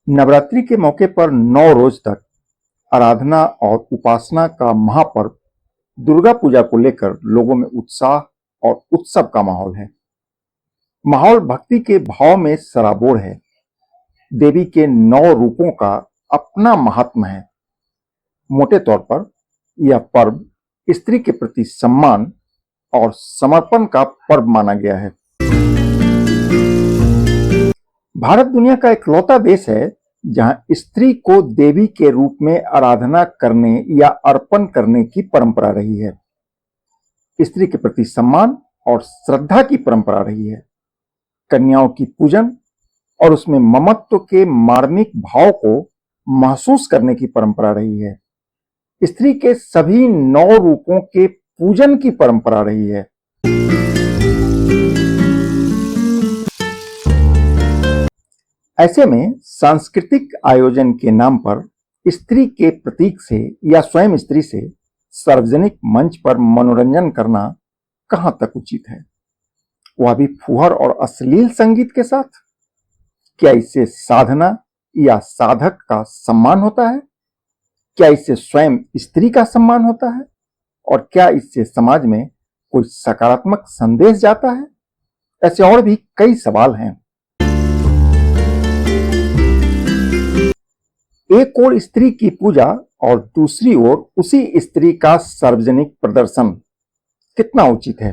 नवरात्रि के मौके पर 9 रोज तक आराधना और उपासना का महापर्व दुर्गा पूजा को लेकर लोगों में उत्साह और उत्सव का माहौल है। माहौल भक्ति के भाव में सराबोर है। देवी के 9 रूपों का अपना महात्म्य है। मोटे तौर पर यह पर्व स्त्री के प्रति सम्मान और समर्पण का पर्व माना गया है। भारत दुनिया का इकलौता देश है जहां स्त्री को देवी के रूप में आराधना करने या अर्पण करने की परंपरा रही है। स्त्री के प्रति सम्मान और श्रद्धा की परंपरा रही है। कन्याओं की पूजन और उसमें ममत्व के मार्मिक भाव को महसूस करने की परंपरा रही है। स्त्री के सभी 9 रूपों के पूजन की परंपरा रही है। ऐसे में सांस्कृतिक आयोजन के नाम पर स्त्री के प्रतीक से या स्वयं स्त्री से सार्वजनिक मंच पर मनोरंजन करना कहां तक उचित है, वह भी फुहर और अश्लील संगीत के साथ? क्या इससे साधना या साधक का सम्मान होता है? क्या इससे स्वयं स्त्री का सम्मान होता है? और क्या इससे समाज में कोई सकारात्मक संदेश जाता है? ऐसे और भी कई सवाल हैं। एक ओर स्त्री की पूजा और दूसरी ओर उसी स्त्री का सार्वजनिक प्रदर्शन कितना उचित है?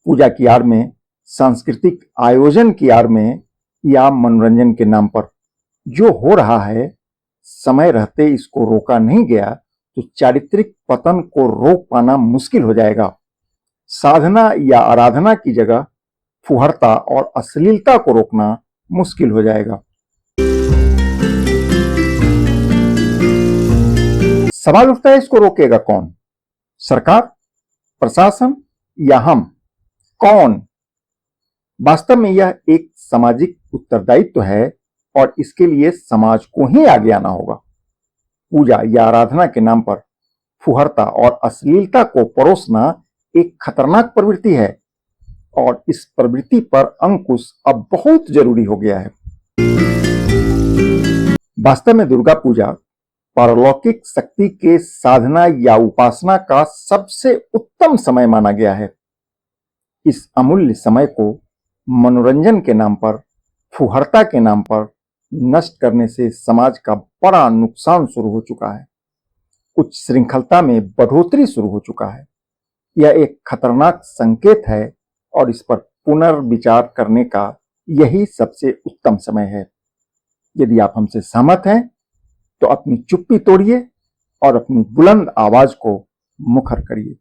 पूजा की आड़ में, सांस्कृतिक आयोजन की आड़ में या मनोरंजन के नाम पर जो हो रहा है, समय रहते इसको रोका नहीं गया तो चारित्रिक पतन को रोक पाना मुश्किल हो जाएगा। साधना या आराधना की जगह फुहरता और अश्लीलता को रोकना मुश्किल हो जाएगा। सवाल उठता है, इसको रोकेगा कौन? सरकार, प्रशासन या हम? कौन? वास्तव में यह एक सामाजिक उत्तरदायित्व है और इसके लिए समाज को ही आगे आना होगा। पूजा या आराधना के नाम पर फुहरता और अश्लीलता को परोसना एक खतरनाक प्रवृत्ति है और इस प्रवृत्ति पर अंकुश अब बहुत जरूरी हो गया है। वास्तव में दुर्गा पूजा पारलौकिक शक्ति के साधना या उपासना का सबसे उत्तम समय माना गया है। इस अमूल्य समय को मनोरंजन के नाम पर, फुहरता के नाम पर नष्ट करने से समाज का बड़ा नुकसान शुरू हो चुका है। उच्च श्रृंखलता में बढ़ोतरी शुरू हो चुका है। यह एक खतरनाक संकेत है और इस पर पुनर्विचार करने का यही सबसे उत्तम समय है। यदि आप हमसे सहमत हैं तो अपनी चुप्पी तोड़िए और अपनी बुलंद आवाज को मुखर करिए।